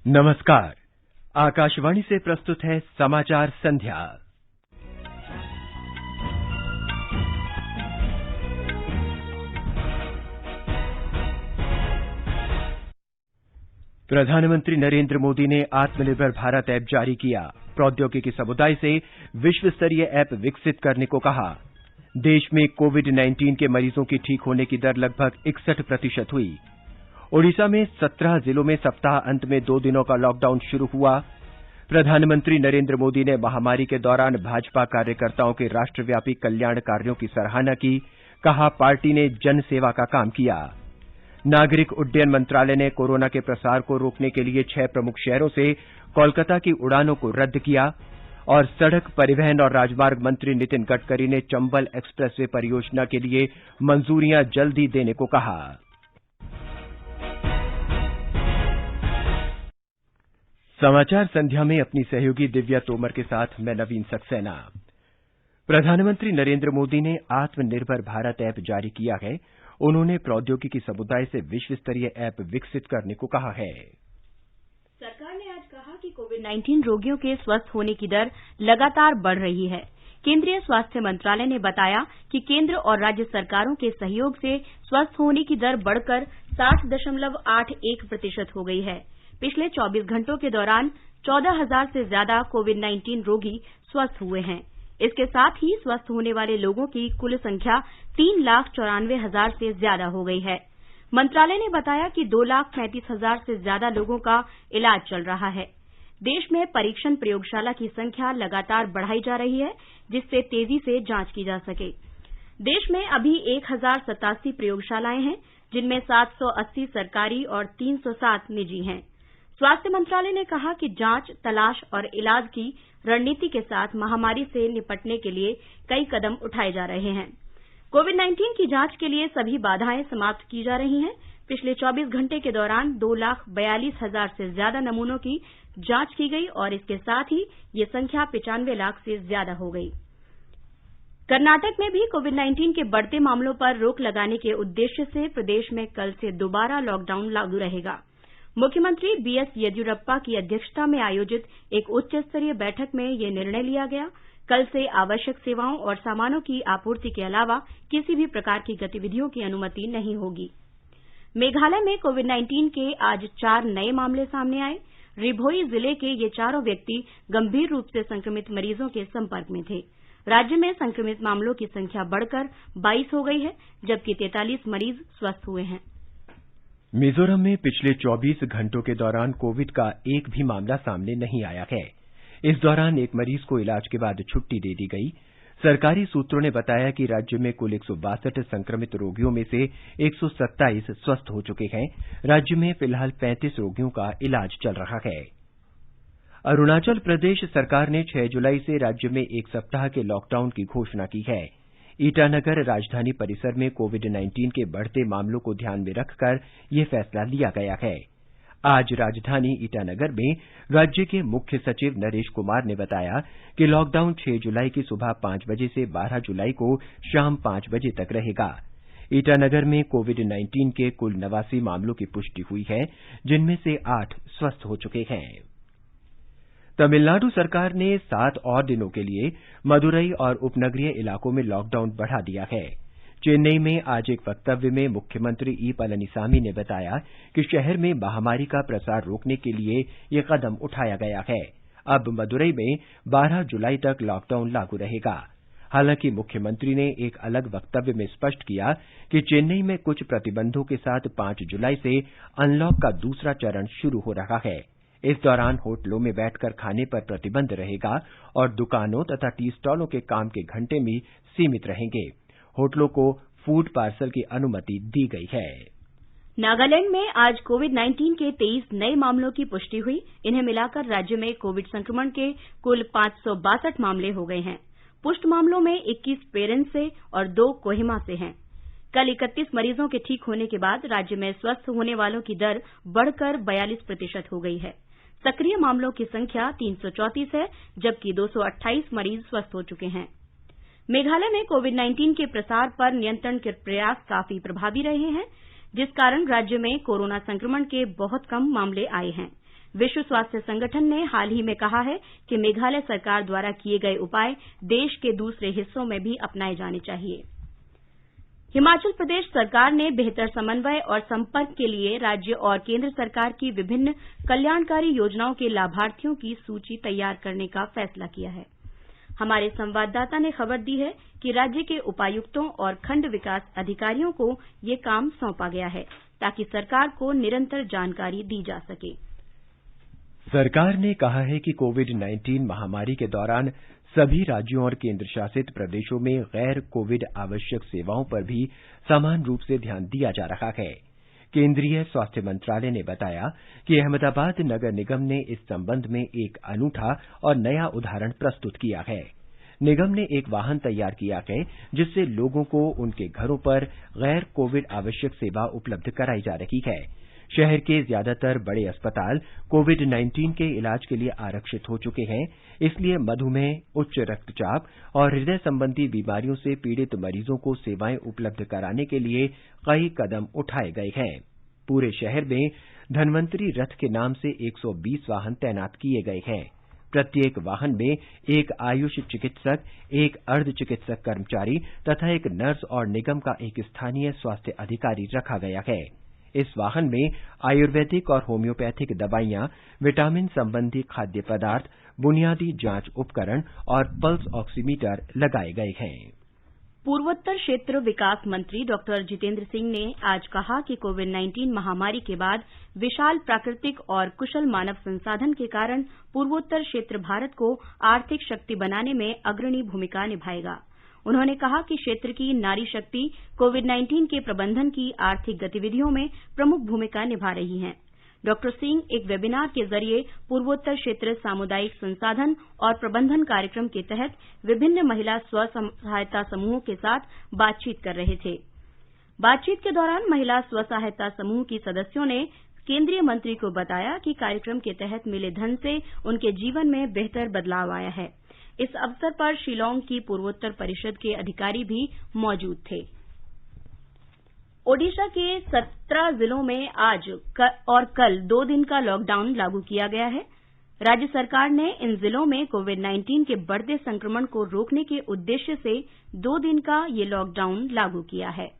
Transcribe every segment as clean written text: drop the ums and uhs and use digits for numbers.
नमस्कार। आकाशवाणी से प्रस्तुत है समाचार संध्या। प्रधानमंत्री नरेंद्र मोदी ने आत्मनिर्भर भारत ऐप जारी किया। प्रौद्योगिकी समुदाय से विश्व स्तरीय ऐप विकसित करने को कहा। देश में कोविड-19 के मरीजों की ठीक होने की दर लगभग 61% हुई। ओडिशा में 17 जिलों में सप्ताह अंत में 2 दिनों का लॉकडाउन शुरू हुआ। प्रधानमंत्री नरेंद्र मोदी ने महामारी के दौरान भाजपा कार्यकर्ताओं के राष्ट्रव्यापी कल्याण कार्यों की सराहना की। कहा, पार्टी ने जन सेवा का काम किया। नागरिक उड्डयन मंत्रालय ने कोरोना के प्रसार को रोकने के लिए 6 प्रमुख शहरों से कोलकाता की उड़ानों को रद्द किया। और सड़क परिवहन और राजमार्ग मंत्री नितिन गडकरी ने चंबल एक्सप्रेसवे परियोजना के लिए मंजूरियां जल्दी देने को कहा। समाचार संध्या में अपनी सहयोगी दिव्या तोमर के साथ मैं नवीन सक्सेना। प्रधानमंत्री नरेंद्र मोदी ने आत्मनिर्भर भारत ऐप जारी किया है। उन्होंने प्रौद्योगिकी समुदाय से विश्व स्तरीय ऐप विकसित करने को कहा है। सरकार ने आज कहा कि कोविड-19 रोगियों के स्वस्थ होने की दर लगातार बढ़ रही है। केंद्रीय स्वास्थ्य मंत्रालय ने बताया कि केंद्र और राज्य सरकारों के सहयोग से स्वस्थ होने की दर बढ़कर 60.81% हो गई है। पिछले 24 घंटों के दौरान 14,000 से ज्यादा कोविड-19 रोगी स्वस्थ हुए हैं। इसके साथ ही स्वस्थ होने वाले लोगों की कुल संख्या 3,94,000 से ज्यादा हो गई है। मंत्रालय ने बताया कि 2,35,000 से ज्यादा लोगों का इलाज चल रहा है। देश में परीक्षण प्रयोगशाला की संख्या लगातार बढ़ाई जा रही है, जिससे तेजी से जांच की जा सके। देश में अभी 1,087 प्रयोगशालाएं हैं, जिनमें 780 सरकारी और 307 निजी हैं। स्वास्थ्य मंत्रालय ने कहा कि जांच, तलाश और इलाज की रणनीति के साथ महामारी से निपटने के लिए कई कदम उठाए जा रहे हैं। कोविड-19 की जांच के लिए सभी बाधाएं समाप्त की जा रही हैं। पिछले 24 घंटे के दौरान 2,42,000 से ज्यादा नमूनों की जांच की गई और इसके साथ ही ये संख्या 95 लाख से ज्यादा हो गई। कर्नाटक में भी कोविड-19 के बढ़ते मामलों पर रोक लगाने के उद्देश्य से प्रदेश में कल से दोबारा लॉकडाउन लागू रहेगा। मुख्यमंत्री बीएस येदियुरप्पा की अध्यक्षता में आयोजित एक उच्च स्तरीय बैठक में यह निर्णय लिया गया। कल से आवश्यक सेवाओं और सामानों की आपूर्ति के अलावा किसी भी प्रकार की गतिविधियों की अनुमति नहीं होगी। मेघालय में कोविड-19 के आज 4 नए मामले सामने आए। रिभोई जिले के ये चारों व्यक्ति गंभीर रूप से संक्रमित मरीजों के संपर्क में थे। राज्य में संक्रमित मामलों की संख्या बढ़कर 22 हो गई है, जबकि 43 मरीज स्वस्थ हुए हैं। मिजोरम में पिछले 24 घंटों के दौरान कोविड का एक भी मामला सामने नहीं आया है। इस दौरान एक मरीज को इलाज के बाद छुट्टी दे दी गई। सरकारी सूत्रों ने बताया कि राज्य में कुल 162 संक्रमित रोगियों में से 127 स्वस्थ हो चुके हैं। राज्य में फिलहाल 35 रोगियों का इलाज चल रहा है। अरुणाचल प्रदेश सरकार ने 6 जुलाई से राज्य में 1 सप्ताह के लॉकडाउन की घोषणा की है। ईटानगर राजधानी परिसर में कोविड-19 के बढ़ते मामलों को ध्यान में रखकर यह फैसला लिया गया है। आज राजधानी ईटानगर में राज्य के मुख्य सचिव नरेश कुमार ने बताया कि लॉकडाउन 6 जुलाई की सुबह 5 बजे से 12 जुलाई को शाम 5 बजे तक रहेगा। ईटानगर में कोविड-19 के कुल 89 मामलों की पुष्टि हुई है, जिनमें से 8 स्वस्थ हो चुके हैं। तमिलनाडु सरकार ने 7 और दिनों के लिए मदुरई और उपनगरीय इलाकों में लॉकडाउन बढ़ा दिया है। चेन्नई में आज एक वक्तव्य में मुख्यमंत्री ई पलनीसामी ने बताया कि शहर में महामारी का प्रसार रोकने के लिए ये कदम उठाया गया है। अब मदुरई में 12 जुलाई तक लॉकडाउन लागू रहेगा। हालांकि मुख्यमंत्री ने एक अलग वक्तव्य में स्पष्ट किया कि चेन्नई में कुछ प्रतिबंधों के साथ 5 जुलाई से अनलॉक का दूसरा चरण शुरू हो रहा है। इस दौरान होटलों में बैठकर खाने पर प्रतिबंध रहेगा और दुकानों तथा टी स्टॉलों के काम के घंटे भी सीमित रहेंगे। होटलों को फूड पार्सल की अनुमति दी गई है। नागालैंड में आज कोविड-19 के 23 नए मामलों की पुष्टि हुई। इन्हें मिलाकर राज्य में कोविड संक्रमण के कुल 562 मामले हो गए हैं। पुष्ट मामलों में 21 पेरेंट से और 2 कोहिमा से हैं। कल 31 मरीजों के ठीक होने के बाद राज्य में स्वस्थ होने वालों की दर बढ़कर 42% हो गई है। सक्रिय मामलों की संख्या 334 है, जबकि 228 मरीज स्वस्थ हो चुके हैं। मेघालय में कोविड-19 के प्रसार पर नियंत्रण के प्रयास काफी प्रभावी रहे हैं, जिस कारण राज्य में कोरोना संक्रमण के बहुत कम मामले आए हैं। विश्व स्वास्थ्य संगठन ने हाल ही में कहा है कि मेघालय सरकार द्वारा किए गए उपाय देश के दूसरे हिस्सों में भी अपनाए जाने चाहिए। हिमाचल प्रदेश सरकार ने बेहतर समन्वय और संपर्क के लिए राज्य और केंद्र सरकार की विभिन्न कल्याणकारी योजनाओं के लाभार्थियों की सूची तैयार करने का फैसला किया है। हमारे संवाददाता ने खबर दी है कि राज्य के उपायुक्तों और खंड विकास अधिकारियों को ये काम सौंपा गया है ताकि सरकार को निरंतर जानकारी दी जा सके। सरकार ने कहा है कि कोविड-19 महामारी के दौरान सभी राज्यों और केंद्र शासित प्रदेशों में गैर कोविड आवश्यक सेवाओं पर भी समान रूप से ध्यान दिया जा रहा है। केंद्रीय स्वास्थ्य मंत्रालय ने बताया कि अहमदाबाद नगर निगम ने इस संबंध में एक अनूठा और नया उदाहरण प्रस्तुत किया है। निगम ने एक वाहन तैयार किया है जिससे लोगों को उनके घरों पर गैर कोविड आवश्यक सेवा उपलब्ध कराई जा रही है। शहर के ज्यादातर बड़े अस्पताल कोविड-19 के इलाज के लिए आरक्षित हो चुके हैं, इसलिए मधुमेह, उच्च रक्तचाप और हृदय संबंधी बीमारियों से पीड़ित मरीजों को सेवाएं उपलब्ध कराने के लिए कई कदम उठाए गए हैं। पूरे शहर में धन्वंतरी रथ के नाम से 120 वाहन तैनात किए गए हैं। प्रत्येक वाहन में एक आयुष चिकित्सक, एक अर्ध चिकित्सक कर्मचारी तथा एक नर्स और निगम का एक स्थानीय स्वास्थ्य अधिकारी रखा गया है। इस वाहन में आयुर्वेदिक और होम्योपैथिक दवाइयां, विटामिन संबंधी खाद्य पदार्थ, बुनियादी जांच उपकरण और पल्स ऑक्सीमीटर लगाए गए हैं। पूर्वोत्तर क्षेत्र विकास मंत्री डॉ जितेंद्र सिंह ने आज कहा कि कोविड-19 महामारी के बाद विशाल प्राकृतिक और कुशल मानव संसाधन के कारण पूर्वोत्तर क्षेत्र भारत को आर्थिक शक्ति बनाने में अग्रणी भूमिका निभाएगा। उन्होंने कहा कि क्षेत्र की नारी शक्ति कोविड-19 के प्रबंधन की आर्थिक गतिविधियों में प्रमुख भूमिका निभा रही हैं। डॉ सिंह एक वेबिनार के जरिए पूर्वोत्तर क्षेत्र सामुदायिक संसाधन और प्रबंधन कार्यक्रम के तहत विभिन्न महिला स्व सहायता समूहों के साथ बातचीत कर रहे थे। बातचीत के दौरान महिला स्व सहायता समूह की सदस्यों ने केंद्रीय मंत्री को बताया कि कार्यक्रम के तहत मिले धन से उनके जीवन में बेहतर बदलाव आया है। इस अवसर पर शिलांग की पूर्वोत्तर परिषद के अधिकारी भी मौजूद थे। ओडिशा के 17 जिलों में आज और कल 2 दिन का लॉकडाउन लागू किया गया है। राज्य सरकार ने इन जिलों में कोविड-19 के बढ़ते संक्रमण को रोकने के उद्देश्य से 2 दिन का ये लॉकडाउन लागू किया है।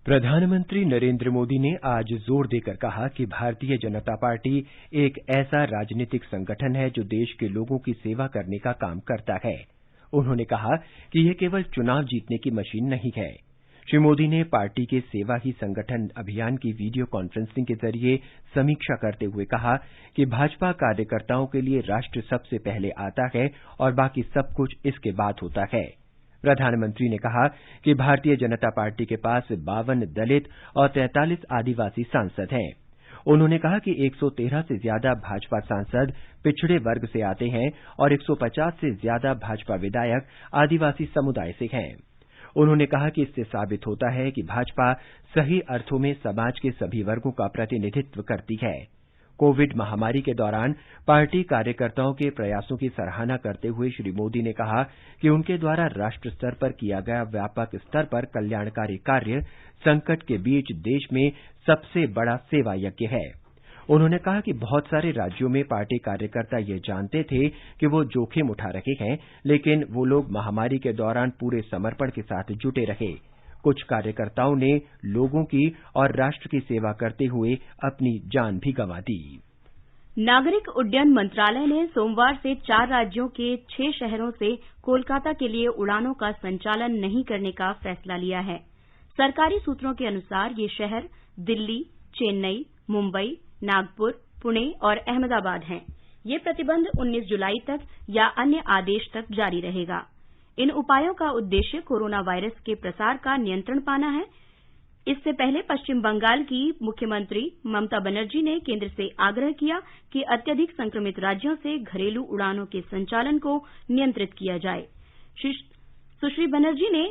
प्रधानमंत्री नरेंद्र मोदी ने आज जोर देकर कहा कि भारतीय जनता पार्टी एक ऐसा राजनीतिक संगठन है जो देश के लोगों की सेवा करने का काम करता है। उन्होंने कहा कि यह केवल चुनाव जीतने की मशीन नहीं है। श्री मोदी ने पार्टी के सेवा ही संगठन अभियान की वीडियो कॉन्फ्रेंसिंग के जरिए समीक्षा करते हुए कहा कि भाजपा कार्यकर्ताओं के लिए राष्ट्र सबसे पहले आता है और बाकी सब कुछ इसके बाद होता है। प्रधानमंत्री ने कहा कि भारतीय जनता पार्टी के पास 52 दलित और 43 आदिवासी सांसद हैं। उन्होंने कहा कि 113 से ज्यादा भाजपा सांसद पिछड़े वर्ग से आते हैं और 150 से ज्यादा भाजपा विधायक आदिवासी समुदाय से हैं। उन्होंने कहा कि इससे साबित होता है कि भाजपा सही अर्थों में समाज के सभी वर्गों का प्रतिनिधित्व करती है। कोविड महामारी के दौरान पार्टी कार्यकर्ताओं के प्रयासों की सराहना करते हुए श्री मोदी ने कहा कि उनके द्वारा राष्ट्र स्तर पर किया गया व्यापक स्तर पर कल्याणकारी कार्य संकट के बीच देश में सबसे बड़ा सेवा यज्ञ है। उन्होंने कहा कि बहुत सारे राज्यों में पार्टी कार्यकर्ता ये जानते थे कि वो जोखिम उठा रहे हैं, लेकिन वो लोग महामारी के दौरान पूरे समर्पण के साथ जुटे रहे। कुछ कार्यकर्ताओं ने लोगों की और राष्ट्र की सेवा करते हुए अपनी जान भी गंवा दी। नागरिक उड्डयन मंत्रालय ने सोमवार से 4 राज्यों के 6 शहरों से कोलकाता के लिए उड़ानों का संचालन नहीं करने का फैसला लिया है। सरकारी सूत्रों के अनुसार ये शहर दिल्ली, चेन्नई, मुंबई, नागपुर, पुणे और अहमदाबाद हैं। ये प्रतिबंध 19 जुलाई तक या अन्य आदेश तक जारी रहेगा। इन उपायों का उद्देश्य कोरोना वायरस के प्रसार का नियंत्रण पाना है। इससे पहले पश्चिम बंगाल की मुख्यमंत्री ममता बनर्जी ने केंद्र से आग्रह किया कि अत्यधिक संक्रमित राज्यों से घरेलू उड़ानों के संचालन को नियंत्रित किया जाए। सुश्री बनर्जी ने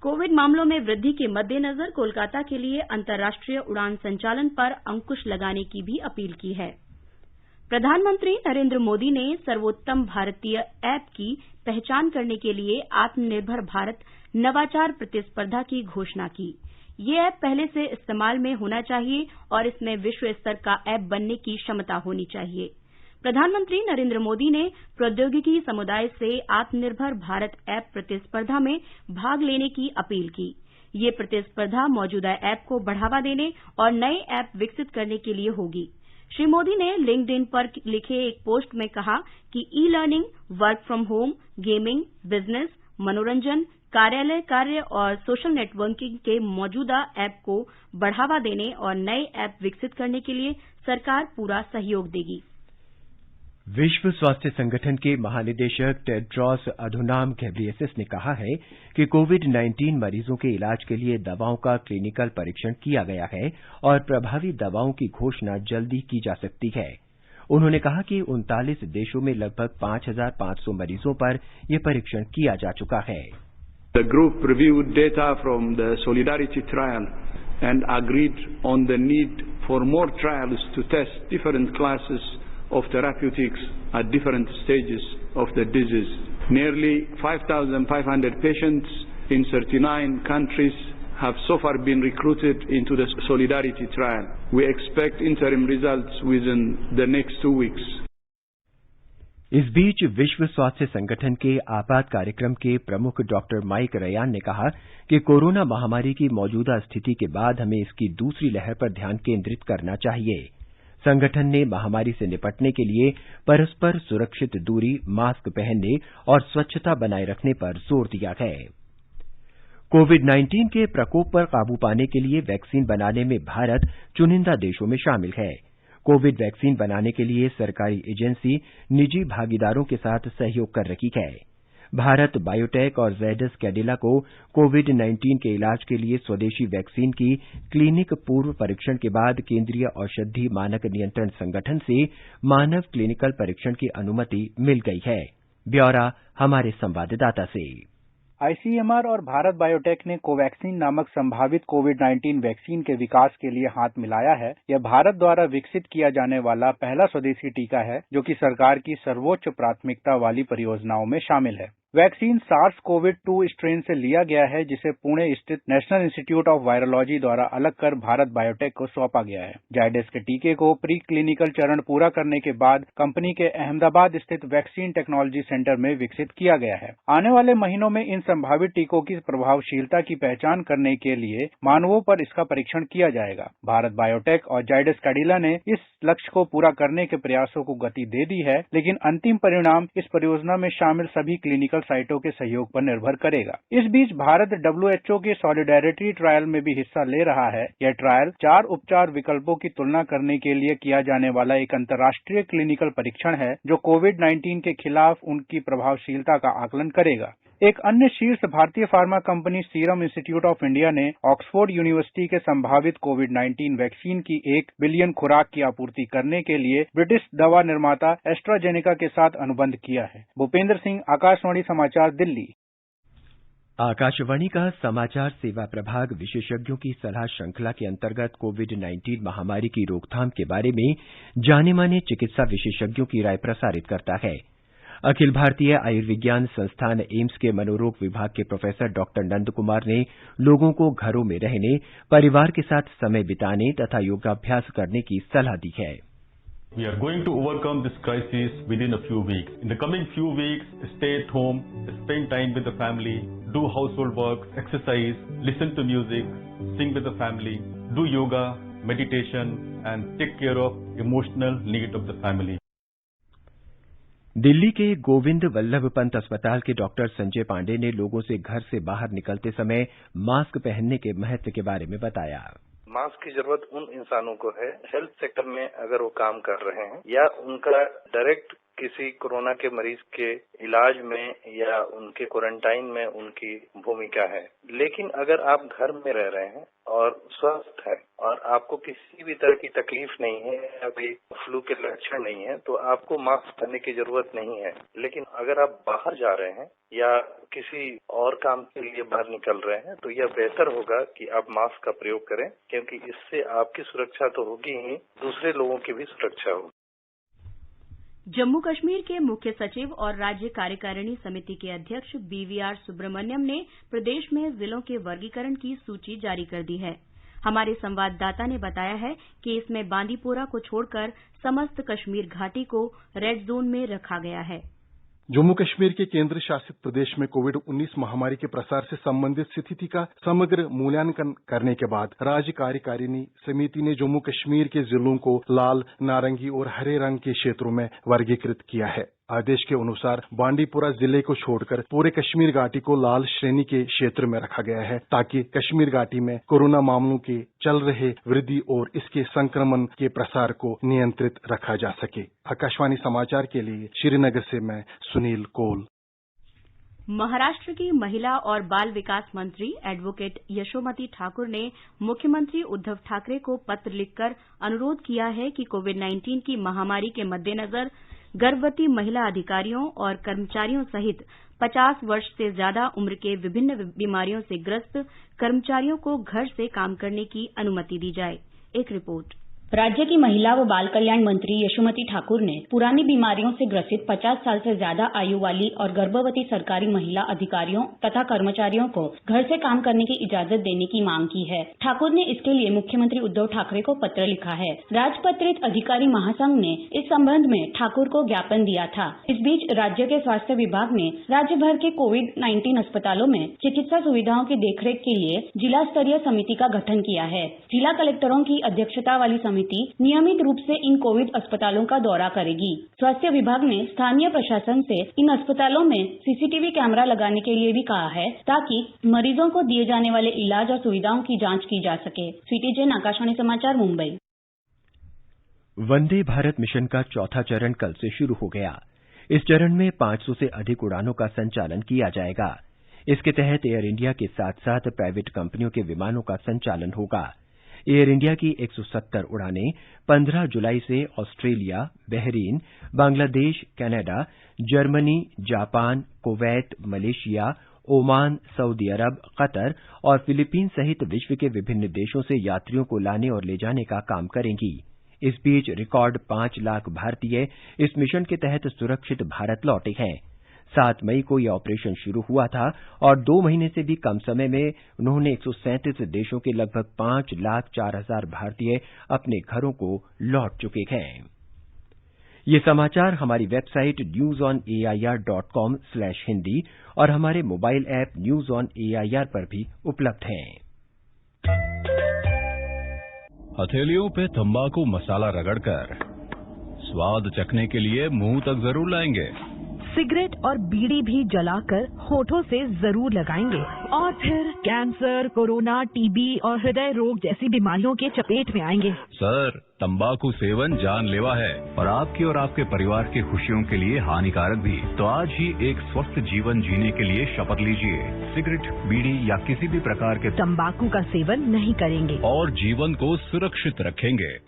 कोविड मामलों में वृद्धि के मद्देनजर कोलकाता के लिए अंतर्राष्ट्रीय उड़ान संचालन पर अंकुश लगाने की भी अपील की है। प्रधानमंत्री नरेंद्र मोदी ने सर्वोत्तम भारतीय ऐप की पहचान करने के लिए आत्मनिर्भर भारत नवाचार प्रतिस्पर्धा की घोषणा की। ये ऐप पहले से इस्तेमाल में होना चाहिए और इसमें विश्व स्तर का ऐप बनने की क्षमता होनी चाहिए। प्रधानमंत्री नरेंद्र मोदी ने प्रौद्योगिकी समुदाय से आत्मनिर्भर भारत ऐप प्रतिस्पर्धा में भाग लेने की अपील की। ये प्रतिस्पर्धा मौजूदा ऐप को बढ़ावा देने और नए ऐप विकसित करने के लिए होगी। श्री मोदी ने लिंक्डइन पर लिखे एक पोस्ट में कहा कि e-learning, work from home, gaming, business, मनोरंजन, कार्यालय कार्य और सोशल नेटवर्किंग के मौजूदा ऐप को बढ़ावा देने और नए ऐप विकसित करने के लिए सरकार पूरा सहयोग देगी। विश्व स्वास्थ्य संगठन के महानिदेशक टेड्रोस अधनॉम घेब्रेयेसस ने कहा है कि कोविड-19 मरीजों के इलाज के लिए दवाओं का क्लिनिकल परीक्षण किया गया है और प्रभावी दवाओं की घोषणा जल्दी की जा सकती है। उन्होंने कहा कि 39 देशों में लगभग 5,500 मरीजों पर यह परीक्षण किया जा चुका है। The group reviewed data from the Solidarity trial and agreed on the need for more trials to test different classes of therapeutics at different stages of the disease. Nearly 5,500 patients in 39 countries have so far been recruited into the Solidarity trial. We expect interim results within the next 2 weeks. इस बीच विश्व स्वास्थ्य संगठन के आपात कार्यक्रम के प्रमुख doctor mic Ryan ने कहा कि कोरोना महामारी की मौजूदा स्थिति के बाद हमें इसकी दूसरी लहर पर ध्यान केंद्रित करना चाहिए। संगठन ने महामारी से निपटने के लिए परस्पर सुरक्षित दूरी, मास्क पहनने और स्वच्छता बनाए रखने पर जोर दिया है। कोविड-19 के प्रकोप पर काबू पाने के लिए वैक्सीन बनाने में भारत चुनिंदा देशों में शामिल है। कोविड वैक्सीन बनाने के लिए सरकारी एजेंसी निजी भागीदारों के साथ सहयोग कर रही है। भारत बायोटेक और ज़ायडस कैडिला को कोविड-19 के इलाज के लिए स्वदेशी वैक्सीन की क्लिनिक पूर्व परीक्षण के बाद केंद्रीय औषधि मानक नियंत्रण संगठन से मानव क्लिनिकल परीक्षण की अनुमति मिल गई है। ब्यौरा हमारे संवाददाता से। आईसीएमआर और भारत बायोटेक ने कोवैक्सीन नामक संभावित कोविड-19 वैक्सीन के विकास के लिए हाथ मिलाया है। यह भारत द्वारा विकसित किया जाने वाला पहला स्वदेशी टीका है जो कि सरकार की सर्वोच्च प्राथमिकता वाली परियोजनाओं में शामिल है। वैक्सीन SARS-CoV-2 स्ट्रेन से लिया गया है जिसे पुणे स्थित नेशनल इंस्टीट्यूट ऑफ वायरोलॉजी द्वारा अलग कर भारत बायोटेक को सौंपा गया है। जायडस के टीके को प्री क्लिनिकल चरण पूरा करने के बाद कंपनी के अहमदाबाद स्थित वैक्सीन टेक्नोलॉजी सेंटर में विकसित किया गया है। आने वाले महीनों में इन संभावित टीकों की प्रभावशीलता की पहचान करने के लिए मानवों पर इसका परीक्षण किया जाएगा। भारत बायोटेक और जायडस कैडिला ने इस लक्ष्य को पूरा करने के प्रयासों को गति दे दी है, लेकिन अंतिम परिणाम इस परियोजना में शामिल सभी क्लिनिकल साइटों के सहयोग पर निर्भर करेगा। इस बीच भारत WHO के सॉलिडेरिटी ट्रायल में भी हिस्सा ले रहा है। यह ट्रायल 4 उपचार विकल्पों की तुलना करने के लिए किया जाने वाला एक अंतर्राष्ट्रीय क्लिनिकल परीक्षण है जो कोविड-19 के खिलाफ उनकी प्रभावशीलता का आकलन करेगा। एक अन्य शीर्ष भारतीय pharma company serum institute of India ने ऑक्सफोर्ड यूनिवर्सिटी के संभावित कोविड-19 वैक्सीन की 1 बिलियन खुराक की आपूर्ति करने के लिए ब्रिटिश दवा निर्माता एस्ट्राजेनेका के साथ अनुबंध किया है। भूपेंद्र सिंह, आकाशवाणी समाचार, दिल्ली। आकाशवाणी का समाचार सेवा प्रभाग विशेषज्ञों की सलाह श्रृंखला के अंतर्गत कोविड-19 महामारी की रोकथाम के बारे में जाने माने चिकित्सा विशेषज्ञों की राय प्रसारित करता है। अखिल भारतीय आयुर्विज्ञान संस्थान एम्स के मनोरोग विभाग के प्रोफेसर डॉक्टर नंद कुमार ने लोगों को घरों में रहने, परिवार के साथ समय बिताने तथा योगाभ्यास करने की सलाह दी है। We are going to overcome this crisis within a few weeks. In the coming few weeks, stay at home, spend time with the family, do household work, exercise, listen to music, sing with the family, do yoga, meditation, and take care of emotional need of the family. Delhi के गोविंद वल्लभ पंत अस्पताल के doctor Sanjay Pandey ने लोगों से घर से बाहर निकलते समय मास्क पहनने के महत्व के बारे में बताया। मास्क की जरूरत उन इंसानों को है हेल्थ सेक्टर में अगर वो काम कर रहे हैं या उनका डायरेक्ट किसी कोरोना के मरीज के इलाज में या उनके क्वारंटाइन में उनकी भूमिका है। लेकिन अगर आप घर में रह रहे हैं और स्वस्थ है और आपको किसी भी तरह की तकलीफ नहीं है या कोई फ्लू के लक्षण नहीं है तो आपको मास्क पहनने की जरूरत नहीं है। लेकिन अगर आप बाहर जा रहे हैं या किसी और काम के लिए बाहर निकल रहे हैं तो यह बेहतर होगा कि आप मास्क का प्रयोग करें, क्योंकि इससे आपकी सुरक्षा तो होगी ही, दूसरे लोगों की भी सुरक्षा होगी। जम्मू कश्मीर के मुख्य सचिव और राज्य कार्यकारिणी समिति के अध्यक्ष बीवीआर सुब्रमण्यम ने प्रदेश में जिलों के वर्गीकरण की सूची जारी कर दी है। हमारे संवाददाता ने बताया है कि इसमें बांदीपोरा को छोड़कर समस्त कश्मीर घाटी को रेड जोन में रखा गया है। जम्मू कश्मीर के केंद्र शासित प्रदेश में कोविड-19 महामारी के प्रसार से संबंधित स्थिति का समग्र मूल्यांकन करने के बाद राज्य कार्यकारिणी समिति ने जम्मू कश्मीर के जिलों को लाल, नारंगी और हरे रंग के क्षेत्रों में वर्गीकृत किया है। आदेश के अनुसार बांदीपुरा जिले को छोड़कर पूरे कश्मीर घाटी को लाल श्रेणी के क्षेत्र में रखा गया है, ताकि कश्मीर घाटी में कोरोना मामलों के चल रहे वृद्धि और इसके संक्रमण के प्रसार को नियंत्रित रखा जा सके। आकाशवाणी समाचार के लिए श्रीनगर से मैं सुनील कौल। महाराष्ट्र की महिला और बाल विकास मंत्री एडवोकेट यशोमती ठाकुर ने मुख्यमंत्री उद्धव ठाकरे को पत्र लिखकर अनुरोध किया है कि कोविड-19 की महामारी के मद्देनजर गर्भवती महिला अधिकारियों और कर्मचारियों सहित 50 वर्ष से ज्यादा उम्र के विभिन्न बीमारियों से ग्रस्त कर्मचारियों को घर से काम करने की अनुमति दी जाए। एक रिपोर्ट। राज्य की महिला व बाल कल्याण मंत्री यशोमती ठाकुर ने पुरानी बीमारियों से ग्रसित 50 साल से ज्यादा आयु वाली और गर्भवती सरकारी महिला अधिकारियों तथा कर्मचारियों को घर से काम करने की इजाजत देने की मांग की है। ठाकुर ने इसके लिए मुख्यमंत्री उद्धव ठाकरे को पत्र लिखा है। राजपत्रित अधिकारी महासंघ ने इस संबंध में ठाकुर को ज्ञापन दिया था। इस बीच राज्य के स्वास्थ्य विभाग ने राज्य भर के कोविड-19 अस्पतालों में चिकित्सा सुविधाओं की देखरेख के लिए जिला स्तरीय समिति का गठन किया है। जिला कलेक्टरों की अध्यक्षता वाली समिति नियमित रूप से इन कोविड अस्पतालों का दौरा करेगी। स्वास्थ्य विभाग ने स्थानीय प्रशासन से इन अस्पतालों में सीसीटीवी कैमरा लगाने के लिए भी कहा है, ताकि मरीजों को दिए जाने वाले इलाज और सुविधाओं की जांच की जा सके। स्वीटी जैन, आकाशवाणी समाचार, मुंबई। वंदे भारत मिशन का चौथा चरण कल से शुरू हो गया। इस चरण में 500 से अधिक उड़ानों का संचालन किया जाएगा। इसके तहत एयर इंडिया के साथ साथ प्राइवेट कंपनियों के विमानों का संचालन होगा। एयर इंडिया की 170 उड़ानें 15 जुलाई से Australia, Bahrain, Bangladesh, Canada, Germany, Japan, Kuwait, Malaysia, Oman, Saudi Arab, Qatar और फिलीपींस सहित विश्व के विभिन्न देशों से यात्रियों को लाने और ले जाने का काम करेंगी। इस बीच रिकॉर्ड 5 लाख भारतीय इस मिशन के तहत सुरक्षित भारत लौटे हैं। 7 मई को यह ऑपरेशन शुरू हुआ था और 2 महीने से भी कम समय में उन्होंने 137 देशों के लगभग 5,04,000 भारतीय अपने घरों को लौट चुके हैं। ये समाचार हमारी वेबसाइट newsonair.com/hindi और हमारे mobile app news on AIR पर भी उपलब्ध हैं। हथेलियों पे तंबाकू मसाला रगड़कर स्वाद चखने के लिए मुंह तक जरूर लाएंगे। सिगरेट और बीड़ी भी जलाकर होठों से जरूर लगाएंगे और फिर कैंसर, कोरोना, टीबी और हृदय रोग जैसी बीमारियों के चपेट में आएंगे। सर, तंबाकू सेवन जानलेवा है और आपकी और आपके परिवार की खुशियों के लिए हानिकारक भी। तो आज ही एक स्वस्थ जीवन जीने के लिए शपथ लीजिए। सिगरेट, बीड़ी या किसी भी प्रकार के तंबाकू का सेवन नहीं करेंगे और जीवन को सुरक्षित रखेंगे।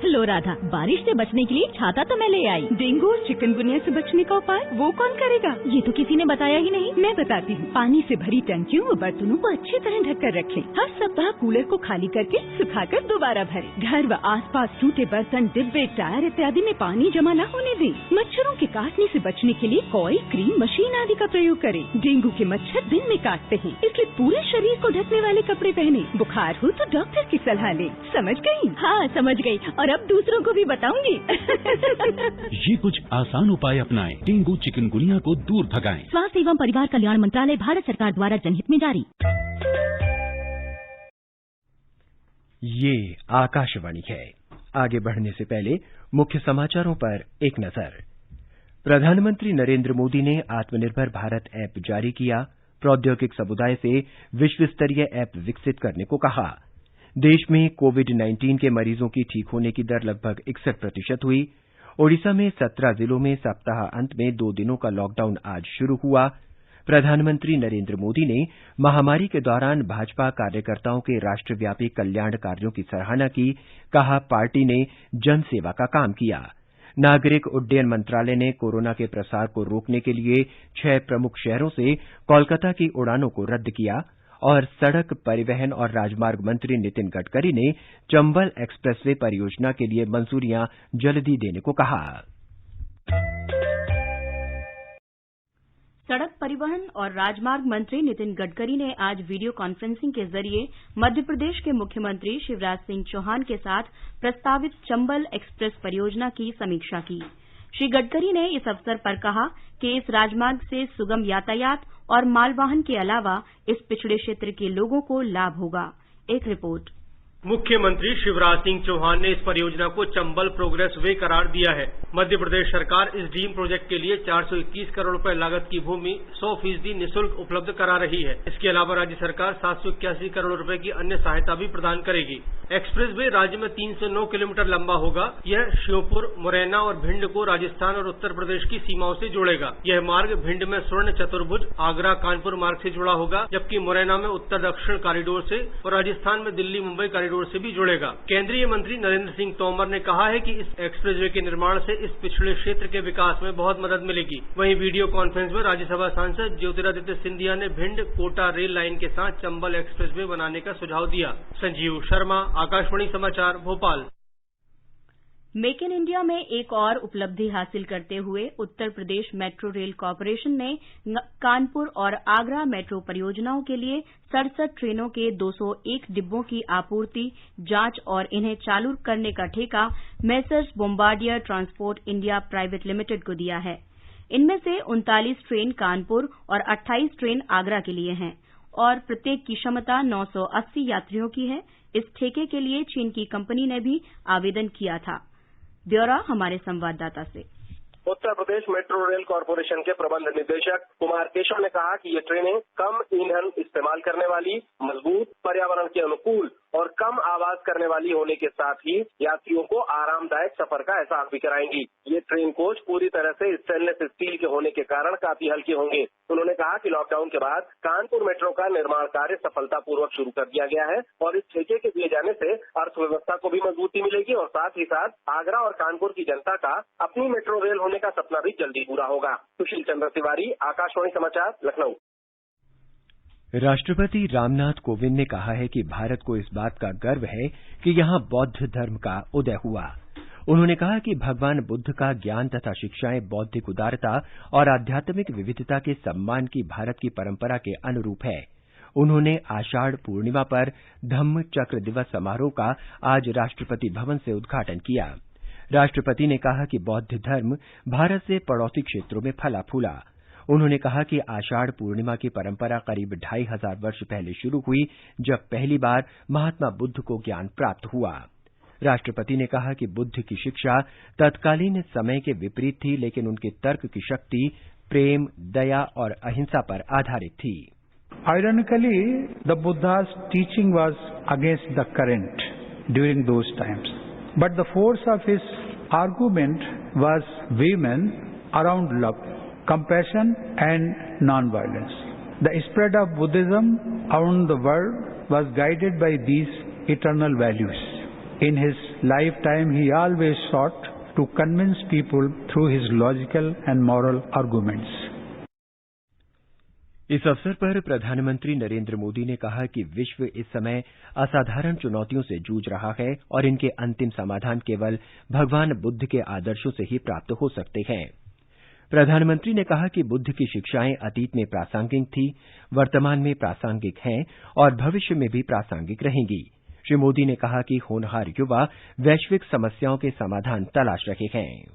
लो राधा, बारिश से बचने के लिए छाता तो मैं ले आई। डेंगू और चिकनगुनिया से बचने का उपाय वो कौन करेगा? ये तो किसी ने बताया ही नहीं। मैं बताती हूँ। पानी से भरी टंकियों व बर्तनों को अच्छी तरह ढककर रखें। हर सप्ताह कूलर को खाली करके सुखाकर दोबारा भरें। घर व आसपास टूटे बर्तन, डिब्बे, टायर इत्यादि में पानी जमा न होने दें। मच्छरों के काटने से बचने के लिए कॉइल, क्रीम, मशीन आदि का प्रयोग करें। डेंगू के मच्छर दिन में काटते हैं, इसलिए पूरे शरीर को ढकने वाले कपड़े पहने। बुखार हो तो डॉक्टर की सलाह लें। समझ गयी? हाँ, समझ गयी और अब दूसरों को भी बताऊंगी। ये कुछ आसान उपाय अपनाएं, डेंगू चिकनगुनिया को दूर भगाएं। स्वास्थ्य एवं परिवार कल्याण मंत्रालय, भारत सरकार द्वारा जनहित में जारी। ये आकाशवाणी है। आगे बढ़ने से पहले मुख्य समाचारों पर एक नजर। प्रधानमंत्री नरेंद्र मोदी ने आत्मनिर्भर भारत ऐप जारी किया। प्रौद्योगिक समुदाय से विश्व स्तरीय ऐप विकसित करने को कहा। देश में कोविड-19 के मरीजों की ठीक होने की दर लगभग 61% हुई। ओडिशा में 17 जिलों में सप्ताह अंत में 2 दिनों का लॉकडाउन आज शुरू हुआ। प्रधानमंत्री नरेंद्र मोदी ने महामारी के दौरान भाजपा कार्यकर्ताओं के राष्ट्रव्यापी कल्याण कार्यों की सराहना की। कहा, पार्टी ने जनसेवा का काम किया। नागरिक उड्डयन मंत्रालय ने कोरोना के प्रसार को रोकने के लिए 6 प्रमुख शहरों से कोलकाता की उड़ानों को रद्द किया। और सड़क परिवहन और राजमार्ग मंत्री नितिन गडकरी ने चंबल एक्सप्रेसवे परियोजना के लिए मंजूरियां जल्दी देने को कहा। सड़क परिवहन और राजमार्ग मंत्री नितिन गडकरी ने आज वीडियो कॉन्फ्रेंसिंग के जरिए मध्य प्रदेश के मुख्यमंत्री शिवराज सिंह चौहान के साथ प्रस्तावित चंबल एक्सप्रेस परियोजना की समीक्षा की। श्री गडकरी ने इस अवसर पर कहा कि इस राजमार्ग से सुगम यातायात और मालवाहन के अलावा इस पिछड़े क्षेत्र के लोगों को लाभ होगा। एक रिपोर्ट। मुख्यमंत्री शिवराज सिंह चौहान ने इस परियोजना को चंबल प्रोग्रेस वे करार दिया है। मध्य प्रदेश सरकार इस ड्रीम प्रोजेक्ट के लिए 421 करोड़ रुपए लागत की भूमि 100% निःशुल्क उपलब्ध करा रही है। इसके अलावा राज्य सरकार 781 करोड़ रुपए की अन्य सहायता भी प्रदान करेगी। एक्सप्रेस वे राज्य में 309 किलोमीटर लंबा होगा। यह श्योपुर, मुरैना और भिंड को राजस्थान और उत्तर प्रदेश की सीमाओं से जोड़ेगा। यह मार्ग भिंड में स्वर्ण चतुर्भुज, आगरा कानपुर मार्ग से जुड़ा होगा, जबकि मुरैना में उत्तर दक्षिण कॉरिडोर से और राजस्थान में दिल्ली मुंबई कॉरिडोर से भी जुड़ेगा। केंद्रीय मंत्री नरेंद्र सिंह तोमर ने कहा है कि इस एक्सप्रेसवे के निर्माण से इस पिछड़े क्षेत्र के विकास में बहुत मदद मिलेगी। वहीं वीडियो कॉन्फ्रेंस में राज्यसभा सांसद ज्योतिरादित्य सिंधिया ने भिंड कोटा रेल लाइन के साथ चंबल एक्सप्रेसवे बनाने का सुझाव दिया। संजीव शर्मा, आकाशवाणी समाचार, भोपाल। मेक इन इंडिया में एक और उपलब्धि हासिल करते हुए Uttar Pradesh metro rail corporation ने कानपुर और आगरा मेट्रो परियोजनाओं के लिए 67 ट्रेनों के 201 डिब्बों की आपूर्ति, जांच और इन्हें चालू करने का ठेका messrs Bombardier transport India private limited को दिया है। इनमें से 39 ट्रेन कानपुर और 28 ट्रेन आगरा के लिए हैं और प्रत्येक की क्षमता 980 यात्रियों की है। इस ठेके के लिए चीन की कंपनी ने भी आवेदन किया था। ब्यौरा हमारे संवाददाता से। Uttar Pradesh metro rail corporation के प्रबंध निदेशक कुमार केशव ने कहा कि ये ट्रेनें कम ईंधन इस्तेमाल करने वाली, मजबूत, पर्यावरण के अनुकूल और कम आवाज करने वाली होने के साथ ही यात्रियों को आरामदायक सफर का एहसास भी कराएंगी। ये ट्रेन कोच पूरी तरह से स्टेनलेस स्टील के होने के कारण काफी हल्के होंगे। उन्होंने कहा कि लॉकडाउन के बाद कानपुर मेट्रो का निर्माण कार्य सफलतापूर्वक शुरू कर दिया गया है और इस ठेके के दिए जाने से अर्थव्यवस्था को भी मजबूती मिलेगी और साथ ही साथ आगरा और कानपुर की जनता का अपनी मेट्रो रेल होने का सपना भी जल्दी पूरा होगा। सुशील चंद्र तिवारी, आकाशवाणी समाचार, लखनऊ। राष्ट्रपति रामनाथ कोविंद ने कहा है कि भारत को इस बात का गर्व है कि यहां बौद्ध धर्म का उदय हुआ। उन्होंने कहा कि भगवान बुद्ध का ज्ञान तथा शिक्षाएं बौद्धिक उदारता और आध्यात्मिक विविधता के सम्मान की भारत की परंपरा के अनुरूप है। उन्होंने आषाढ़ पूर्णिमा पर धम्म चक्र दिवस समारोह का आज राष्ट्रपति भवन से उद्घाटन किया। राष्ट्रपति ने कहा कि बौद्ध धर्म भारत से पड़ोसी क्षेत्रों में फला फूला। उन्होंने कहा कि आषाढ़ पूर्णिमा की परंपरा करीब 2500 वर्ष पहले शुरू हुई, जब पहली बार महात्मा बुद्ध को ज्ञान प्राप्त हुआ। राष्ट्रपति ने कहा कि बुद्ध की शिक्षा तत्कालीन समय के विपरीत थी, लेकिन उनके तर्क की शक्ति प्रेम, दया और अहिंसा पर आधारित थी। Ironically, the Buddha's teaching was against the current during those times, but the force of his argument was women around love, compassion and non-violence. The spread of Buddhism around the world was guided by these eternal values. In his lifetime, he always sought to convince people through his logical and moral arguments. इस अवसर पर प्रधानमंत्री नरेंद्र मोदी ने कहा कि विश्व इस समय असाधारण चुनौतियों से जूझ रहा है और इनके अंतिम समाधान केवल भगवान बुद्ध के आदर्शों से ही प्राप्त हो सकते हैं। प्रधानमंत्री ने कहा कि बुद्ध की शिक्षाएं अतीत में प्रासंगिक थी, वर्तमान में प्रासंगिक हैं और भविष्य में भी प्रासंगिक रहेंगी। श्री मोदी ने कहा कि होनहार युवा वैश्विक समस्याओं के समाधान तलाश रहे हैं।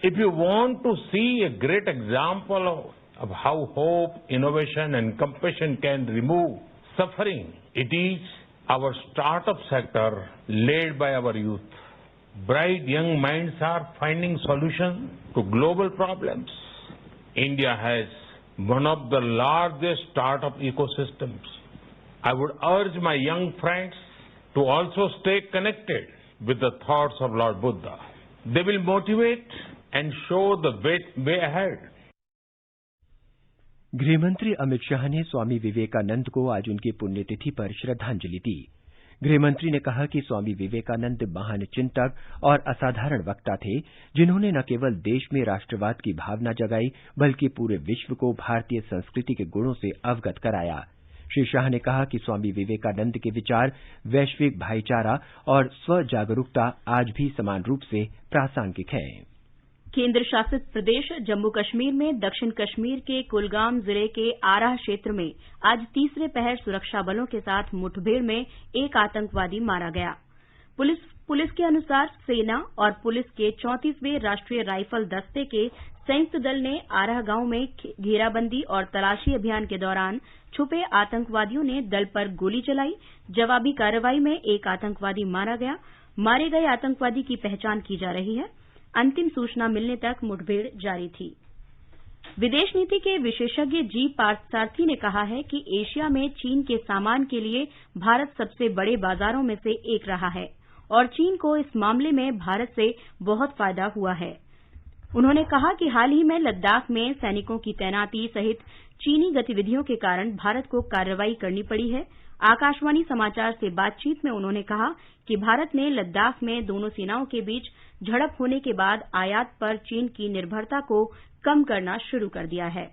If you want to see a great example of how hope, innovation and compassion can remove suffering, it is our startup sector led by our youth. Bright young minds are finding solutions to global problems. India has one of the largest startup ecosystems. I would urge my young friends to also stay connected with the thoughts of Lord Buddha. They will motivate and show the way ahead. गृहमंत्री अमित शाह ने स्वामी विवेकानंद को आज उनकी पुण्यतिथि पर श्रद्धांजलि दी। गृहमंत्री ने कहा कि स्वामी विवेकानंद महान चिंतक और असाधारण वक्ता थे, जिन्होंने न केवल देश में राष्ट्रवाद की भावना जगाई, बल्कि पूरे विश्व को भारतीय संस्कृति के गुणों से अवगत कराया। श्री शाह ने कहा कि स्वामी विवेकानंद के विचार वैश्विक भाईचारा और स्व जागरूकता आज भी समान रूप से प्रासंगिक हैं। केंद्र शासित प्रदेश जम्मू कश्मीर में दक्षिण कश्मीर के कुलगाम जिले के आराह क्षेत्र में आज तीसरे पहर सुरक्षा बलों के साथ मुठभेड़ में एक आतंकवादी मारा गया। पुलिस के अनुसार सेना और पुलिस के 34वें राष्ट्रीय राइफल दस्ते के संयुक्त दल ने आराह गांव में घेराबंदी और तलाशी अभियान के दौरान छुपे आतंकवादियों ने दल पर गोली चलाई। जवाबी कार्रवाई में एक आतंकवादी मारा गया। मारे गए आतंकवादी की पहचान की जा रही है। अंतिम सूचना मिलने तक मुठभेड़ जारी थी। विदेश नीति के विशेषज्ञ जी पार्थसारथी ने कहा है कि एशिया में चीन के सामान के लिए भारत सबसे बड़े बाजारों में से एक रहा है और चीन को इस मामले में भारत से बहुत फायदा हुआ है। उन्होंने कहा कि हाल ही में लद्दाख में सैनिकों की तैनाती सहित चीनी गतिविधियों के कारण भारत को कार्रवाई करनी पड़ी है। आकाशवाणी समाचार से बातचीत में उन्होंने कहा कि भारत ने लद्दाख में दोनों सेनाओं के बीच झड़प होने के बाद आयात पर चीन की निर्भरता को कम करना शुरू कर दिया है।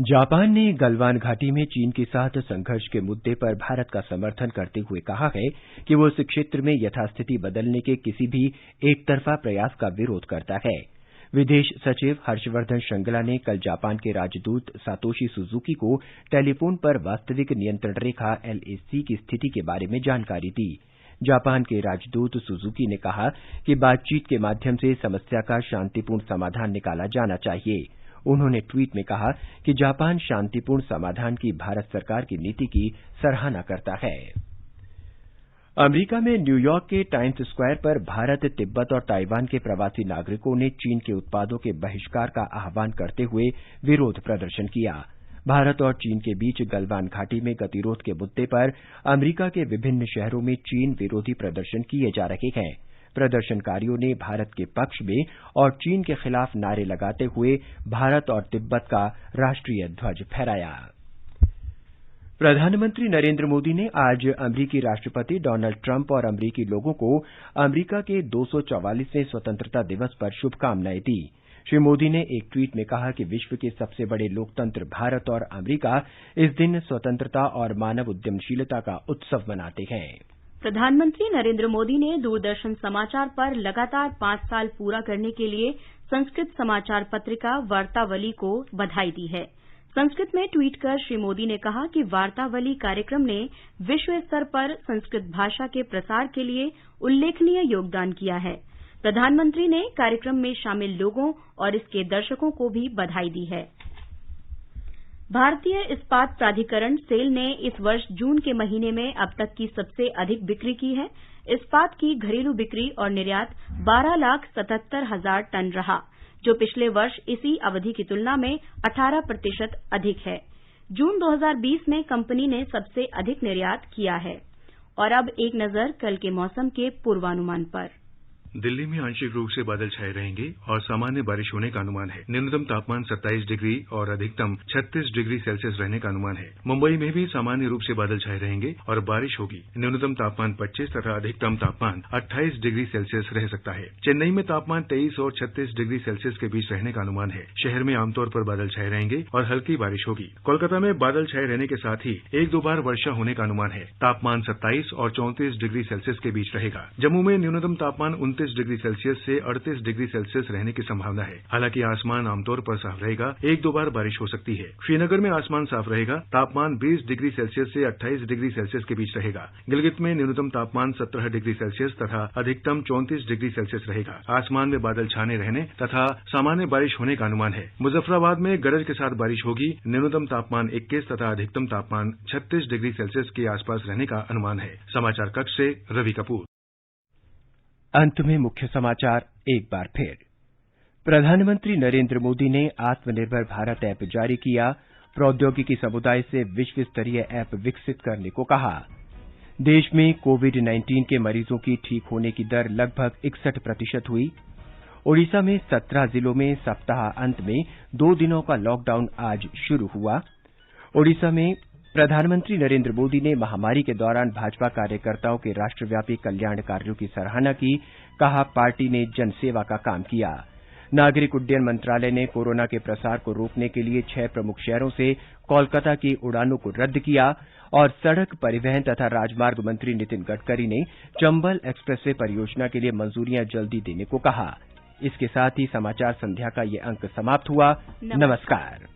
जापान ने गलवान घाटी में चीन के साथ संघर्ष के मुद्दे पर भारत का समर्थन करते हुए कहा है कि वो इस क्षेत्र में यथास्थिति बदलने के किसी भी एकतरफा प्रयास का विरोध करता है। विदेश सचिव हर्षवर्धन श्रृंगला ने कल जापान के राजदूत सातोशी सुजुकी को टेलीफोन पर वास्तविक नियंत्रण रेखा LAC की स्थिति के बारे में जानकारी दी। जापान के राजदूत सुजुकी ने कहा कि बातचीत के माध्यम से समस्या का शांतिपूर्ण समाधान निकाला जाना चाहिए। उन्होंने ट्वीट में कहा कि जापान शांतिपूर्ण समाधान की भारत सरकार की नीति की सराहना करता है। अमेरिका में न्यूयॉर्क के टाइम्स स्क्वायर पर भारत, तिब्बत और ताइवान के प्रवासी नागरिकों ने चीन के उत्पादों के बहिष्कार का आह्वान करते हुए विरोध प्रदर्शन किया। भारत और चीन के बीच गलवान घाटी में गतिरोध के मुद्दे पर अमेरिका के विभिन्न शहरों में चीन विरोधी प्रदर्शन किए जा रहे हैं। प्रदर्शनकारियों ने भारत के पक्ष में और चीन के खिलाफ नारे लगाते हुए भारत और तिब्बत का राष्ट्रीय ध्वज फहराया। प्रधानमंत्री नरेंद्र मोदी ने आज अमरीकी राष्ट्रपति डोनाल्ड ट्रंप और अमरीकी लोगों को अमरीका के 244वें स्वतंत्रता दिवस पर शुभकामनाएं दी। श्री मोदी ने एक ट्वीट में कहा कि विश्व के सबसे बड़े लोकतंत्र भारत और अमरीका इस दिन स्वतंत्रता और मानव उद्यमशीलता का उत्सव मनाते हैं। प्रधानमंत्री नरेंद्र मोदी ने दूरदर्शन समाचार पर लगातार 5 साल पूरा करने के लिए संस्कृत समाचार पत्रिका वार्तावली को बधाई दी है। संस्कृत में ट्वीट कर श्री मोदी ने कहा कि वार्तावली कार्यक्रम ने विश्व स्तर पर संस्कृत भाषा के प्रसार के लिए उल्लेखनीय योगदान किया है। प्रधानमंत्री ने कार्यक्रम में शामिल लोगों और इसके दर्शकों को भी बधाई दी है। भारतीय इस्पात प्राधिकरण सेल ने इस वर्ष जून के महीने में अब तक की सबसे अधिक बिक्री की है। इस्पात की घरेलू बिक्री और निर्यात 12,77,000 टन रहा, जो पिछले वर्ष इसी अवधि की तुलना में 18% अधिक है। जून 2020 में कंपनी ने सबसे अधिक निर्यात किया है। और अब एक नजर कल के मौसम के पूर्वानुमान पर। दिल्ली में आंशिक रूप से बादल छाए रहेंगे और सामान्य बारिश होने का अनुमान है। न्यूनतम तापमान 27 डिग्री और अधिकतम 36 डिग्री सेल्सियस रहने का अनुमान है। मुंबई में भी सामान्य रूप से बादल छाए रहेंगे और बारिश होगी। न्यूनतम तापमान 25 तथा अधिकतम तापमान 28 डिग्री सेल्सियस रह सकता है। चेन्नई में तापमान 23 और 36 डिग्री सेल्सियस के बीच रहने का अनुमान है। शहर में आमतौर पर बादल छाए रहेंगे और हल्की बारिश होगी। कोलकाता में बादल छाए रहने के साथ ही 1-2 बार वर्षा होने का अनुमान है। तापमान 27 और 34 डिग्री सेल्सियस के बीच रहेगा। जम्मू में न्यूनतम तापमान 29 डिग्री सेल्सियस से 38 डिग्री सेल्सियस रहने की संभावना है। हालांकि आसमान आमतौर पर साफ रहेगा। 1-2 बार बारिश हो सकती है। श्रीनगर में आसमान साफ रहेगा। तापमान 20 डिग्री सेल्सियस से 28 डिग्री सेल्सियस के बीच रहेगा। गिलगित में न्यूनतम तापमान 17 डिग्री सेल्सियस तथा अधिकतम 34 डिग्री सेल्सियस रहेगा। आसमान में बादल छाने रहने तथा सामान्य बारिश होने का अनुमान है। मुजफ्फराबाद में गरज के साथ बारिश होगी। न्यूनतम तापमान 21 तथा अधिकतम तापमान 36 डिग्री सेल्सियस के आसपास रहने का अनुमान है। समाचार कक्ष से रवि कपूर। अंत में मुख्य समाचार एक बार फिर। प्रधानमंत्री नरेंद्र मोदी ने आत्मनिर्भर भारत ऐप जारी किया। प्रौद्योगिकी समुदाय से विश्व स्तरीय ऐप विकसित करने को कहा। देश में कोविड-19 के मरीजों की ठीक होने की दर लगभग 61% हुई। ओडिशा में 17 जिलों में सप्ताह अंत में 2 दिनों का लॉकडाउन आज शुरू हुआ। ओडिशा में प्रधानमंत्री नरेंद्र मोदी ने महामारी के दौरान भाजपा कार्यकर्ताओं के राष्ट्रव्यापी कल्याण कार्यों की सराहना की। कहा, पार्टी ने जनसेवा का काम किया। नागरिक उड्डयन मंत्रालय ने कोरोना के प्रसार को रोकने के लिए 6 प्रमुख शहरों से कोलकाता की उड़ानों को रद्द किया। और सड़क परिवहन तथा राजमार्ग मंत्री नितिन गडकरी ने चंबल एक्सप्रेसवे परियोजना के लिए मंजूरियां जल्दी देने को कहा। इसके साथ ही समाचार संध्या का ये अंक समाप्त हुआ। नमस्कार।